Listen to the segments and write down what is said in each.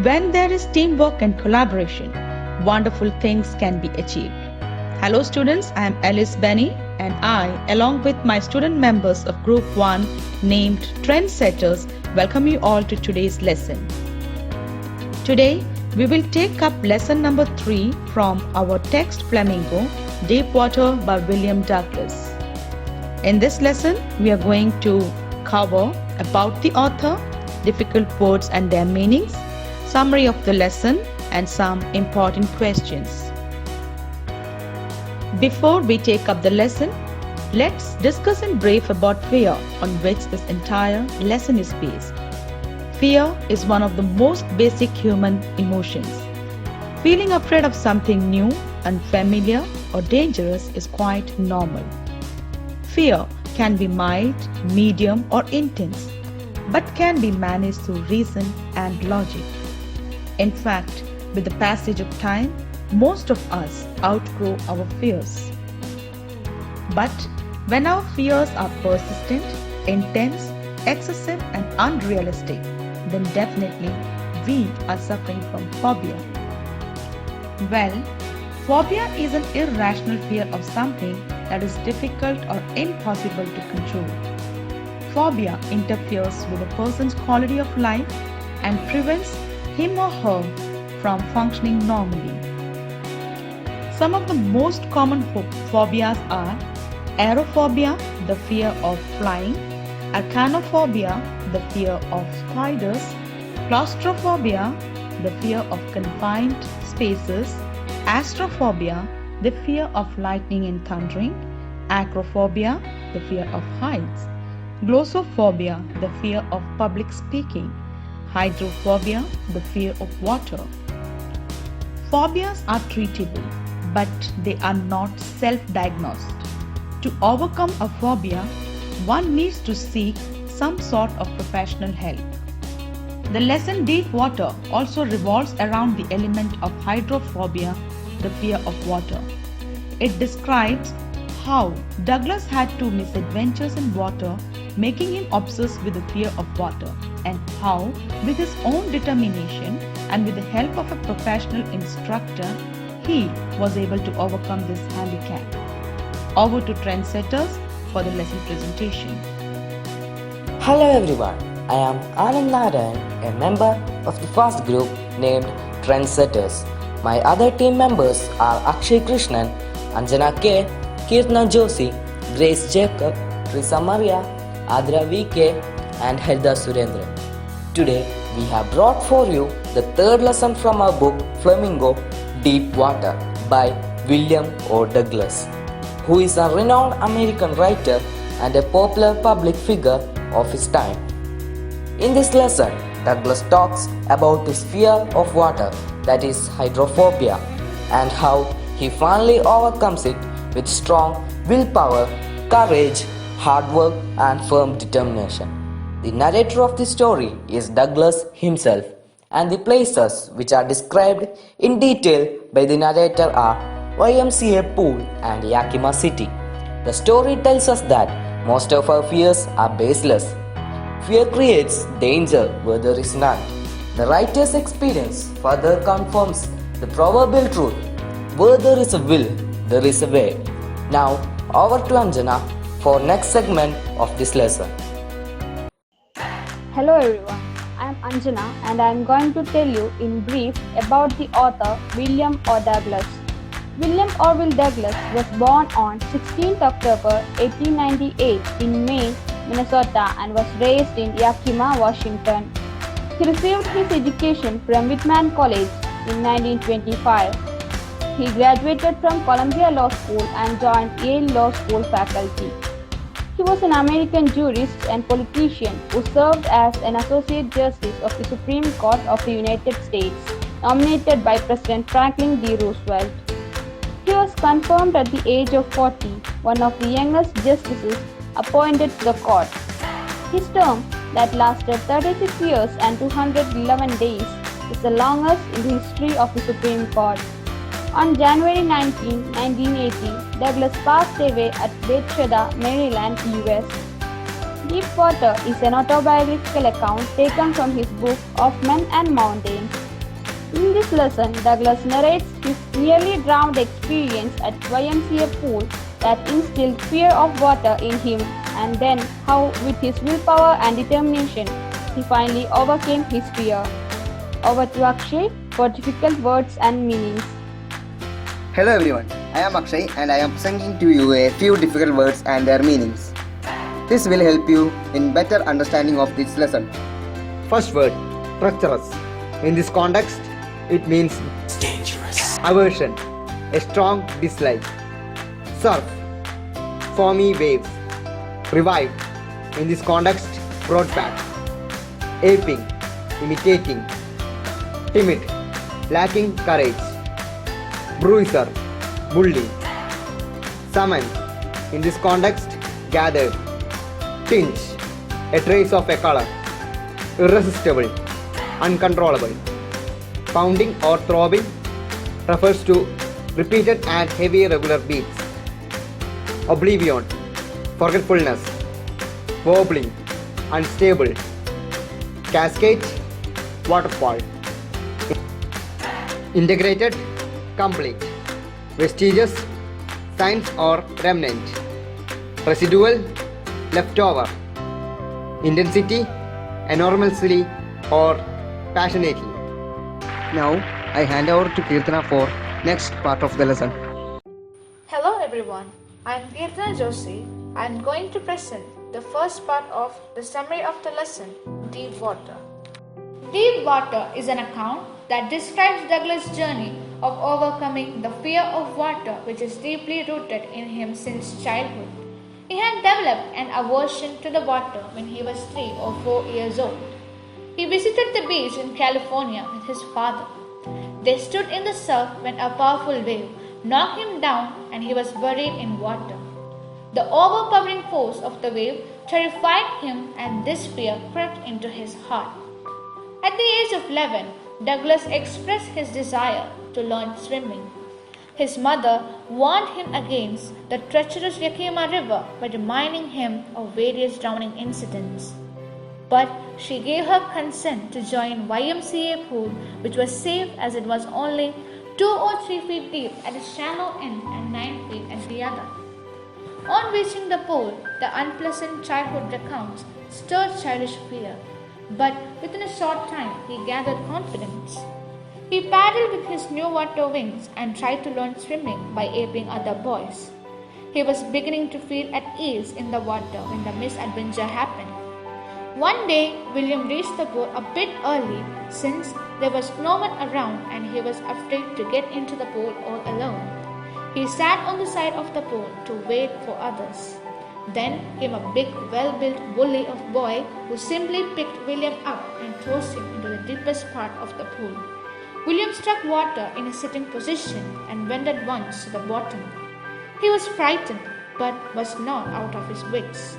When there is teamwork and collaboration, wonderful things can be achieved. Hello students, I am Alice Benny and I, along with my student members of Group 1 named Trendsetters, welcome you all to today's lesson. Today, we will take up lesson number 3 from our text Flamingo, Deep Water by William Douglas. In this lesson, we are going to cover about the author, difficult words and their meanings, summary of the lesson, and some important questions. Before we take up the lesson, let's discuss in brief about fear, on which this entire lesson is based. Fear is one of the most basic human emotions. Feeling afraid of something new, unfamiliar, or dangerous is quite normal. Fear can be mild, medium, or intense, but can be managed through reason and logic. In fact, with the passage of time, most of us outgrow our fears. But when our fears are persistent, intense, excessive, and unrealistic, then definitely we are suffering from phobia. Well, phobia is an irrational fear of something that is difficult or impossible to control. Phobia interferes with a person's quality of life and prevents him or her from functioning normally. Some of the most common phobias are aerophobia, the fear of flying, arachnophobia, the fear of spiders, claustrophobia, the fear of confined spaces, astrophobia, the fear of lightning and thundering, acrophobia, the fear of heights, glossophobia, the fear of public speaking, hydrophobia, the fear of water. Phobias are treatable, but they are not self-diagnosed. To overcome a phobia, one needs to seek some sort of professional help. The lesson Deep Water also revolves around the element of hydrophobia, the fear of water. It describes how Douglas had 2 misadventures in water, making him obsessed with the fear of water, and how, with his own determination and with the help of a professional instructor, he was able to overcome this handicap. Over to Trendsetters for the lesson presentation. Hello everyone, I am Anand Narayan, a member of the first group named Trendsetters. My other team members are Akshay Krishnan, Anjana K, Kirtna Joshi, Grace Jacob, Risa Maria, Adra VK, and Hedda Surendra. Today we have brought for you the third lesson from our book Flamingo, Deep Water by William O. Douglas, who is a renowned American writer and a popular public figure of his time. In this lesson, Douglas talks about his fear of water, that is hydrophobia, and how he finally overcomes it with strong willpower, courage, hard work, and firm determination. The narrator of the story is Douglas himself, and the places which are described in detail by the narrator are YMCA Pool and Yakima City. The story tells us that most of our fears are baseless. Fear creates danger where there is none. The writer's experience further confirms the proverbial truth: where there is a will, there is a way. Now, over to Anjana for next segment of this lesson. Hello everyone, I am Anjana and I am going to tell you in brief about the author William O. Douglas. William Orville Douglas was born on 16th October 1898 in Maine, Minnesota and was raised in Yakima, Washington. He received his education from Whitman College in 1925. He graduated from Columbia Law School and joined Yale Law School faculty. He was an American jurist and politician who served as an Associate Justice of the Supreme Court of the United States, nominated by President Franklin D. Roosevelt. He was confirmed at the age of 40, one of the youngest justices appointed to the court. His term, that lasted 36 years and 211 days, is the longest in the history of the Supreme Court. On January 19, 1980, Douglas passed away at Bethesda, Maryland, US. Deep Water is an autobiographical account taken from his book Of Men and Mountains. In this lesson, Douglas narrates his nearly drowned experience at YMCA pool that instilled fear of water in him, and then how, with his willpower and determination, he finally overcame his fear. Over to Akshay for difficult words and meanings. Hello everyone, I am Akshay and I am presenting to you a few difficult words and their meanings. This will help you in better understanding of this lesson. First word, treacherous. In this context, it means dangerous. Aversion, a strong dislike. Surf, foamy waves. Revive, in this context, brought back. Aping, imitating. Timid, lacking courage. Bruiser, bully. Summon, in this context, gathered. Tinge, a trace of a color. Irresistible, uncontrollable. Pounding or throbbing refers to repeated and heavy regular beats. Oblivion, forgetfulness. Wobbling, unstable. Cascade, waterfall. Integrated, complete. Vestigious, signs or remnant. Residual, leftover. Intensity, enormously or passionately. Now I hand over to Kirtana for next part of the lesson. Hello everyone, I am Kirtana Joshi. I am going to present the first part of the summary of the lesson, Deep Water. Deep Water is an account that describes Douglas' journey of overcoming the fear of water which is deeply rooted in him since childhood. He had developed an aversion to the water when he was 3 or 4 years old. He visited the beach in California with his father. They stood in the surf when a powerful wave knocked him down and he was buried in water. The overpowering force of the wave terrified him and this fear crept into his heart. At the age of 11, Douglas expressed his desire to learn swimming. His mother warned him against the treacherous Yakima River by reminding him of various drowning incidents. But she gave her consent to join YMCA pool, which was safe as it was only 2 or 3 feet deep at its shallow end and 9 feet at the other. On reaching the pool, the unpleasant childhood recounts stirred childish fear, but within a short time he gathered confidence. He paddled with his new water wings and tried to learn swimming by aping other boys. He was beginning to feel at ease in the water when the misadventure happened. One day, William reached the pool a bit early since there was no one around and he was afraid to get into the pool all alone. He sat on the side of the pool to wait for others. Then came a big, well-built bully of boy who simply picked William up and tossed him into the deepest part of the pool. William struck water in a sitting position and went at once to the bottom. He was frightened, but was not out of his wits.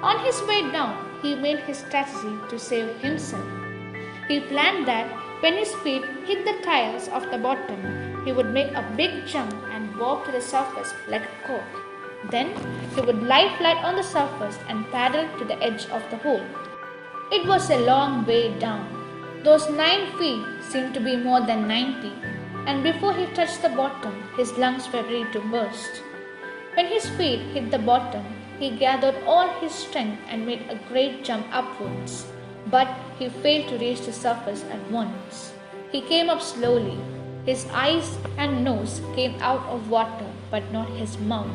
On his way down, he made his strategy to save himself. He planned that when his feet hit the tiles of the bottom, he would make a big jump and walk to the surface like a cork. Then he would lie flat on the surface and paddle to the edge of the hole. It was a long way down. Those 9 feet seemed to be more than 90, and before he touched the bottom, his lungs were ready to burst. When his feet hit the bottom, he gathered all his strength and made a great jump upwards, but he failed to reach the surface at once. He came up slowly. His eyes and nose came out of water, but not his mouth.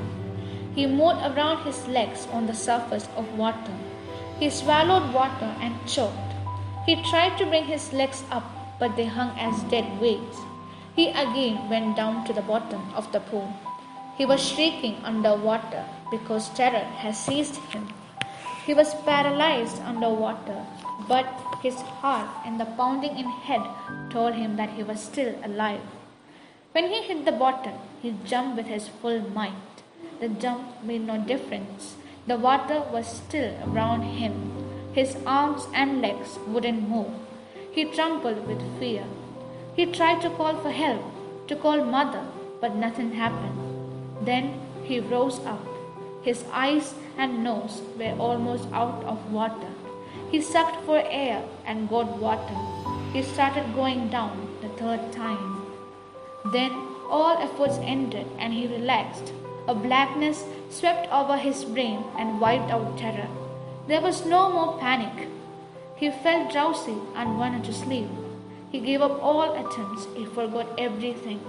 He moved around his legs on the surface of water. He swallowed water and choked. He tried to bring his legs up, but they hung as dead weights. He again went down to the bottom of the pool. He was shrieking underwater because terror had seized him. He was paralyzed underwater, but his heart and the pounding in head told him that he was still alive. When he hit the bottom, he jumped with his full might. The jump made no difference. The water was still around him. His arms and legs wouldn't move. He trembled with fear. He tried to call for help, to call mother, but nothing happened. Then he rose up. His eyes and nose were almost out of water. He sucked for air and got water. He started going down the third time. Then all efforts ended and he relaxed. A blackness swept over his brain and wiped out terror. There was no more panic. He felt drowsy and wanted to sleep. He gave up all attempts. He forgot everything.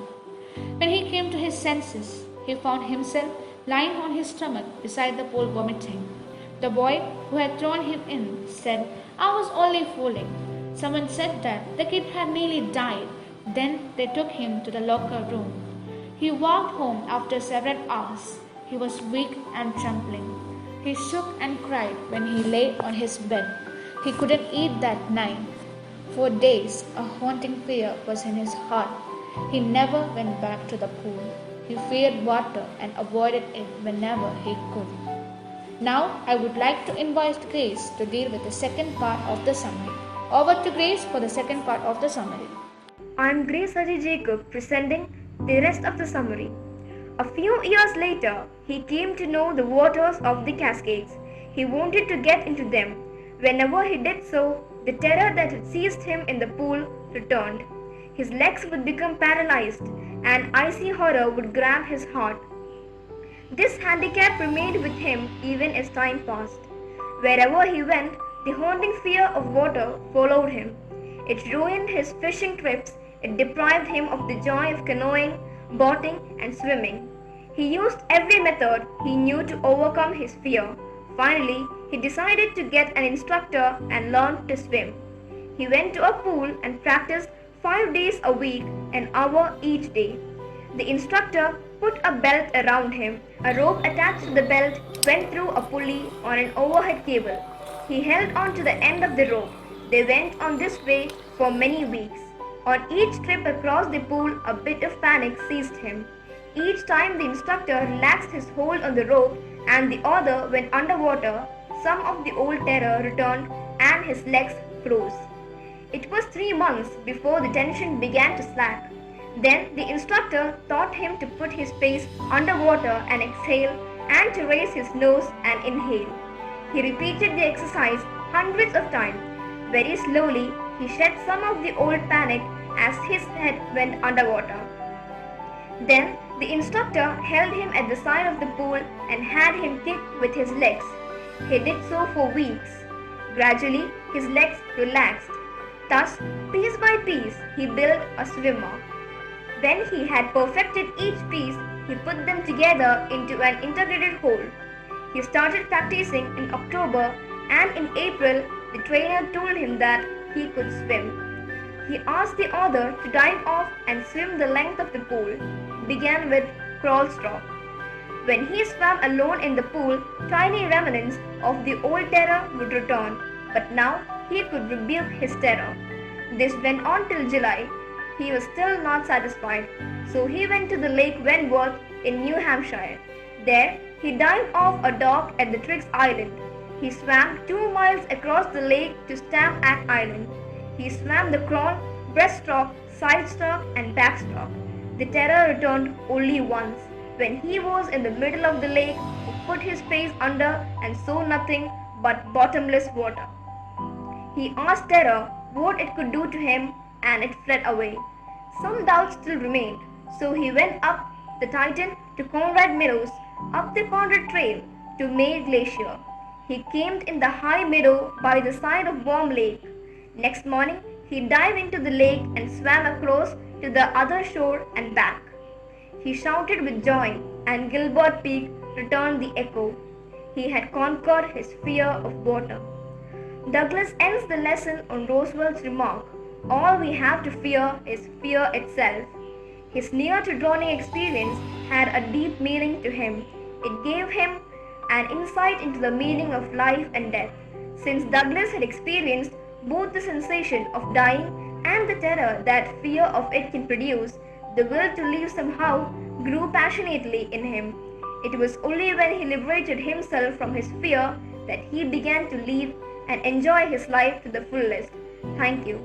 When he came to his senses, he found himself lying on his stomach beside the pool vomiting. The boy who had thrown him in said, "I was only fooling." Someone said that the kid had nearly died. Then they took him to the locker room. He walked home after several hours. He was weak and trembling. He shook and cried when he lay on his bed. He couldn't eat that night. For days, a haunting fear was in his heart. He never went back to the pool. He feared water and avoided it whenever he could. Now, I would like to invite Grace to deal with the second part of the summary. Over to Grace for the second part of the summary. I am Grace Ajay Jacob presenting the rest of the summary. A few years later, he came to know the waters of the Cascades. He wanted to get into them. Whenever he did so, the terror that had seized him in the pool returned. His legs would become paralyzed, and icy horror would grab his heart. This handicap remained with him even as time passed. Wherever he went, the haunting fear of water followed him. It ruined his fishing trips. It deprived him of the joy of canoeing, boating, and swimming. He used every method he knew to overcome his fear. Finally, he decided to get an instructor and learn to swim. He went to a pool and practiced 5 days a week, an hour each day. The instructor put a belt around him. A rope attached to the belt went through a pulley on an overhead cable. He held on to the end of the rope. They went on this way for many weeks. On each trip across the pool, a bit of panic seized him. Each time the instructor relaxed his hold on the rope and the other went underwater, some of the old terror returned and his legs froze. It was 3 months before the tension began to slack. Then the instructor taught him to put his face underwater and exhale, and to raise his nose and inhale. He repeated the exercise hundreds of times. Very slowly, he shed some of the old panic as his head went underwater. Then the instructor held him at the side of the pool and had him kick with his legs. He did so for weeks. Gradually, his legs relaxed. Thus, piece by piece, he built a swimmer. When he had perfected each piece, he put them together into an integrated whole. He started practicing in October, and in April, the trainer told him that he could swim. He asked the other to dive off and swim the length of the pool. Began with crawl stroke. When he swam alone in the pool, tiny remnants of the old terror would return, but now he could rebuke his terror. This went on till July. He was still not satisfied, so he went to the Lake Wentworth in New Hampshire. There, he dived off a dock at the Triggs Island. He swam 2 miles across the lake to Stamp Island. He swam the crawl, breaststroke, sidestroke, and backstroke. The terror returned only once. When he was in the middle of the lake, he put his face under and saw nothing but bottomless water. He asked terror what it could do to him, and it fled away. Some doubts still remained, so he went up the Titan to Conrad Meadows, up the Conrad Trail to May Glacier. He camped in the high meadow by the side of Warm Lake. Next morning, he dived into the lake and swam across to the other shore and back. He shouted with joy, and Gilbert Peak returned the echo. He had conquered his fear of water. Douglas ends the lesson on Roosevelt's remark, "All we have to fear is fear itself." His near-to-drowning experience had a deep meaning to him. It gave him an insight into the meaning of life and death. Since Douglas had experienced both the sensation of dying and the terror that fear of it can produce, the will to live somehow grew passionately in him. It was only when he liberated himself from his fear that he began to live and enjoy his life to the fullest. Thank you.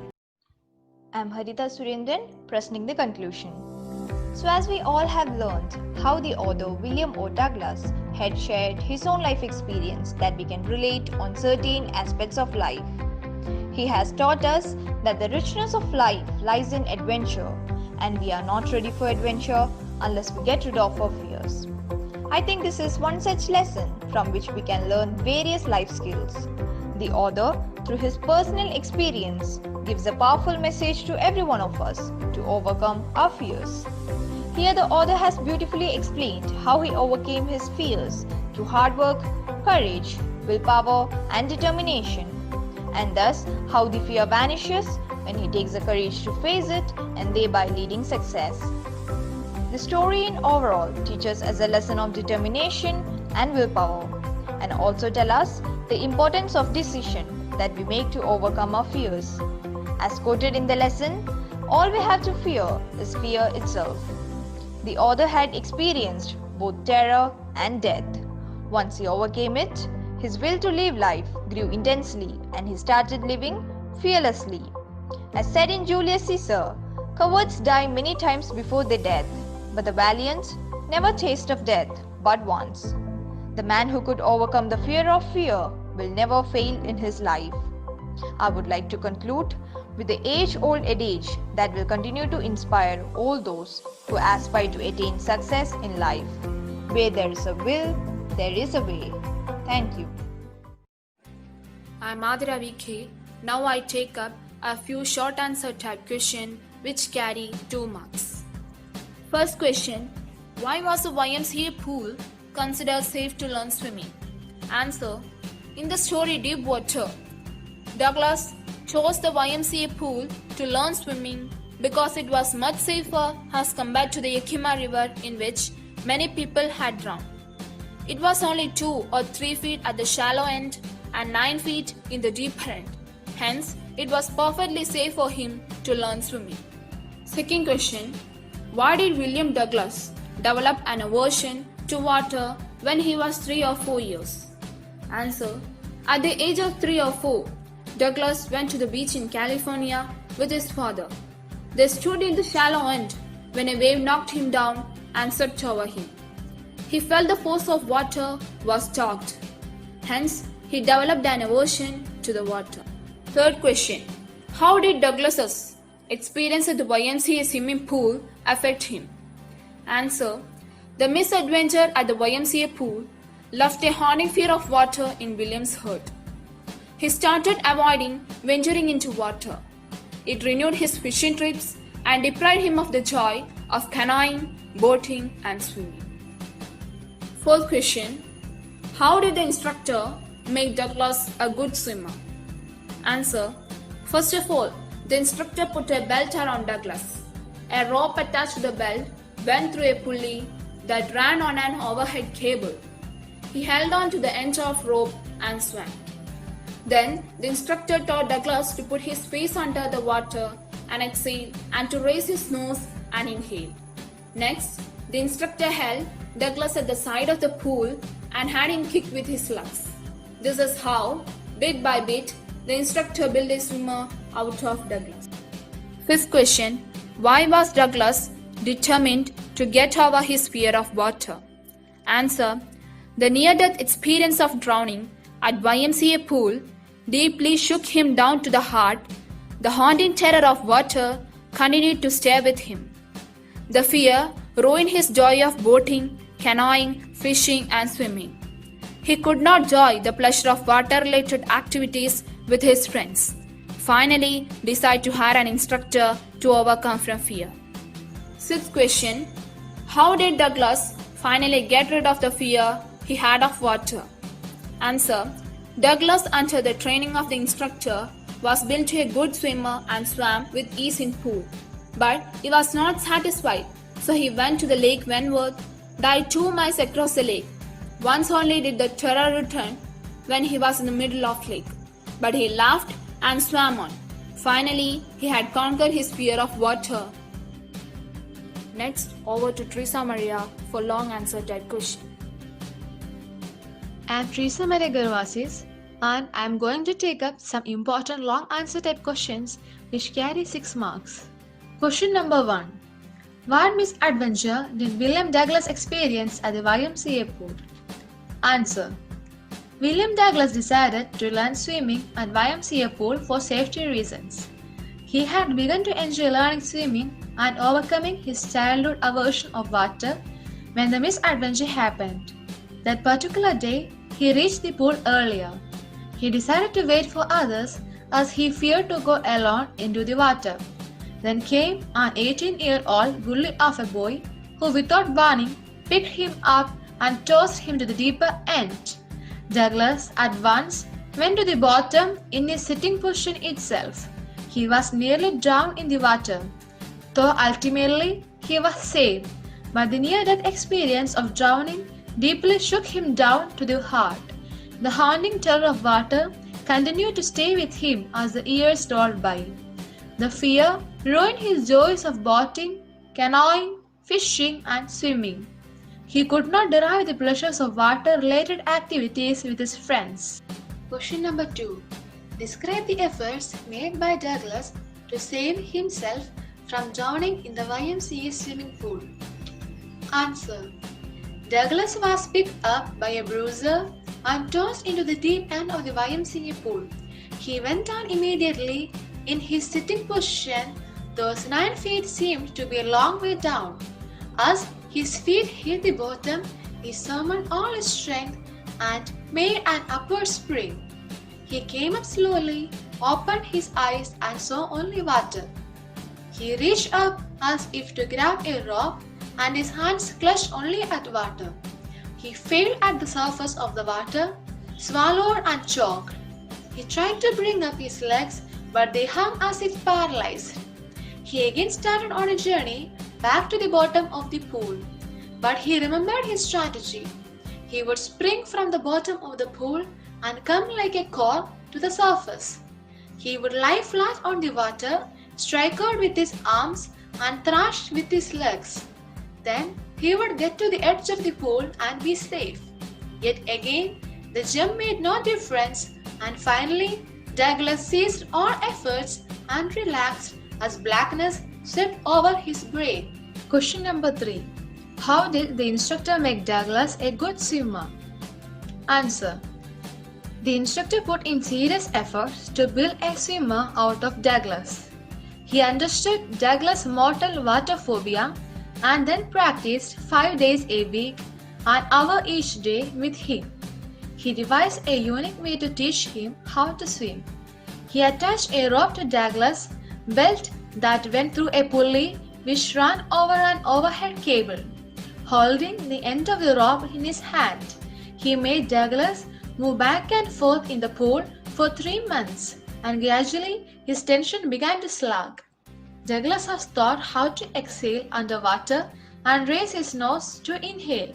I'm Harita Surendran, presenting the conclusion. So as we all have learned how the author William O. Douglas had shared his own life experience that we can relate on certain aspects of life. He has taught us that the richness of life lies in adventure, and we are not ready for adventure unless we get rid of our fears. I think this is one such lesson from which we can learn various life skills. The author, through his personal experience, gives a powerful message to every one of us to overcome our fears. Here, the author has beautifully explained how he overcame his fears through hard work, courage, willpower, and determination, and thus how the fear vanishes when he takes the courage to face it and thereby leading success. The story in overall teaches us a lesson of determination and willpower, and also tell us the importance of decision that we make to overcome our fears. As quoted in the lesson, all we have to fear is fear itself. The author had experienced both terror and death. Once he overcame it, his will to live life grew intensely and he started living fearlessly. As said in Julius Caesar, cowards die many times before their death, but the valiant never taste of death but once. The man who could overcome the fear of fear will never fail in his life. I would like to conclude with the age-old adage that will continue to inspire all those who aspire to attain success in life. Where there is a will, there is a way. Thank you. I'm Adira VK. Now I take up a few short answer type questions which carry 2 marks. First question: why was the YMCA pool considered safe to learn swimming? Answer: in the story Deep Water, Douglas chose the YMCA pool to learn swimming because it was much safer as compared to the Yakima River in which many people had drowned. It was only 2 or 3 feet at the shallow end and 9 feet in the deeper end. Hence, it was perfectly safe for him to learn swimming. Second question: why did William Douglas develop an aversion to water when he was 3 or 4 years? Answer: at the age of 3 or 4, Douglas went to the beach in California with his father. They stood in the shallow end when a wave knocked him down and swept over him. He felt the force of water was stopped. Hence, he developed an aversion to the water. Third question: how did Douglas's experience at the YMCA swimming pool affect him? Answer: the misadventure at the YMCA pool left a haunting fear of water in William's heart. He started avoiding venturing into water. It renewed his fishing trips and deprived him of the joy of canoeing, boating, and swimming. Fourth question: how did the instructor make Douglas a good swimmer? Answer: first of all, the instructor put a belt around Douglas. A rope attached to the belt went through a pulley that ran on an overhead cable. He held on to the end of rope and swam. Then the instructor taught Douglas to put his face under the water and exhale and to raise his nose and inhale. Next, the instructor held Douglas at the side of the pool and had him kick with his legs. This is how, bit by bit, the instructor built a swimmer out of Douglas. Fifth question: why was Douglas determined to get over his fear of water? Answer: the near-death experience of drowning at YMCA pool deeply shook him down to the heart. The haunting terror of water continued to stay with him. The fear ruined his joy of boating, canoeing, fishing, and swimming. He could not enjoy the pleasure of water-related activities with his friends. Finally, decided to hire an instructor to overcome from fear. Sixth question: how did Douglas finally get rid of the fear he had of water? Answer: Douglas, under the training of the instructor, was built to a good swimmer and swam with ease in pool. But he was not satisfied, so he went to the Lake Wentworth, dived 2 miles across the lake. Once only did the terror return when he was in the middle of lake, but he laughed and swam on. Finally, he had conquered his fear of water. Next, over to Teresa Maria for long answer type question. I'm Teresa Maria Garvasis, and I'm going to take up some important long answer type questions which carry 6 marks. Question number 1. What misadventure did William Douglas experience at the YMCA pool? Answer: William Douglas decided to learn swimming at YMCA pool for safety reasons. He had begun to enjoy learning swimming and overcoming his childhood aversion of water when the misadventure happened. That particular day, he reached the pool earlier. He decided to wait for others as he feared to go alone into the water. Then came an 18-year-old bully of a boy who, without warning, picked him up and tossed him to the deeper end. Douglas at once went to the bottom in his sitting position itself. He was nearly drowned in the water, though ultimately he was saved. But the near-death experience of drowning deeply shook him down to the heart. The haunting terror of water continued to stay with him as the years rolled by. The fear ruined his joys of boating, canoeing, fishing, and swimming. He could not derive the pleasures of water-related activities with his friends. Question number 2. Describe the efforts made by Douglas to save himself from drowning in the YMCA swimming pool. Answer. Douglas was picked up by a bruiser and tossed into the deep end of the YMCA pool. He went down immediately in his sitting position. Those 9 feet seemed to be a long way down. As his feet hit the bottom, he summoned all his strength and made an upward spring. He came up slowly, opened his eyes and saw only water. He reached up as if to grab a rope, and his hands clutched only at water. He failed at the surface of the water, swallowed and choked. He tried to bring up his legs, but they hung as if paralyzed. He again started on a journey back to the bottom of the pool, but he remembered his strategy. He would spring from the bottom of the pool and come like a cork to the surface. He would lie flat on the water, strike out with his arms and thrash with his legs. Then he would get to the edge of the pool and be safe. Yet again, the jump made no difference, and finally Douglas ceased all efforts and relaxed as blackness swept over his brain. Question number 3. How did the instructor make Douglas a good swimmer? Answer. The instructor put in serious efforts to build a swimmer out of Douglas. He understood Douglas' mortal water phobia and then practiced 5 days a week, an hour each day with him. He devised a unique way to teach him how to swim. He attached a rope to Douglas' belt that went through a pulley which ran over an overhead cable. Holding the end of the rope in his hand, he made Douglas move back and forth in the pool for 3 months, and gradually his tension began to slack. Douglas was taught how to exhale underwater and raise his nose to inhale.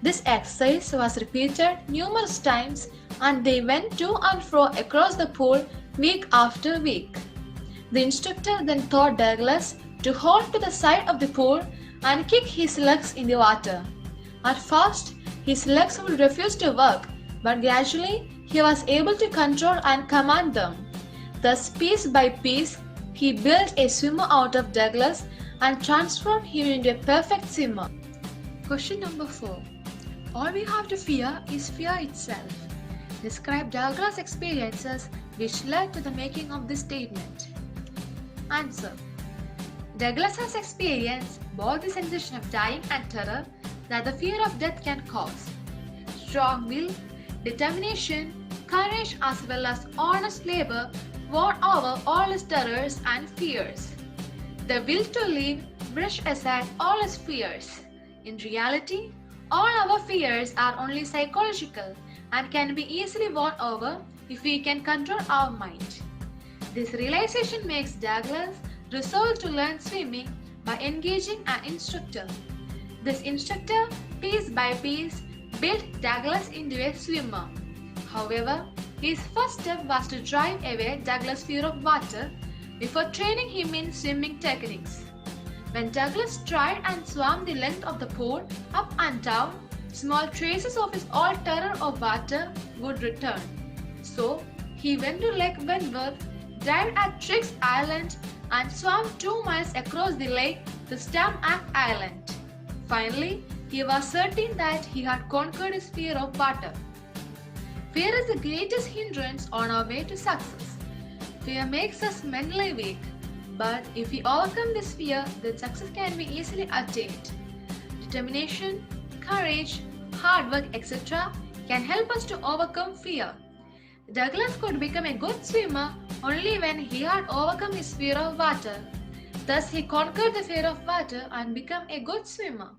This exercise was repeated numerous times, and they went to and fro across the pool week after week. The instructor then taught Douglas to hold to the side of the pool and kick his legs in the water. At first, his legs would refuse to work, but gradually he was able to control and command them. Thus, piece by piece, he built a swimmer out of Douglas and transformed him into a perfect swimmer. Question number 4. All we have to fear is fear itself. Describe Douglas' experiences which led to the making of this statement. Answer. Douglas has experienced both the sensation of dying and terror that the fear of death can cause. Strong will, determination, courage as well as honest labor won over all his terrors and fears. The will to live brushed aside all his fears. In reality, all our fears are only psychological and can be easily won over if we can control our mind. This realization makes Douglas resolve to learn swimming by engaging an instructor. This instructor, piece by piece, built Douglas into a swimmer. However, his first step was to drive away Douglas' fear of water before training him in swimming techniques. When Douglas tried and swam the length of the pool up and down, small traces of his old terror of water would return. So, he went to Lake Wentworth, dived at Triggs Island, and swam 2 miles across the lake to Stammack Island. Finally, he was certain that he had conquered his fear of water. Fear is the greatest hindrance on our way to success. Fear makes us mentally weak, but if we overcome this fear, then success can be easily attained. Determination, courage, hard work, etc. can help us to overcome fear. Douglas could become a good swimmer only when he had overcome his fear of water. Thus, he conquered the fear of water and became a good swimmer.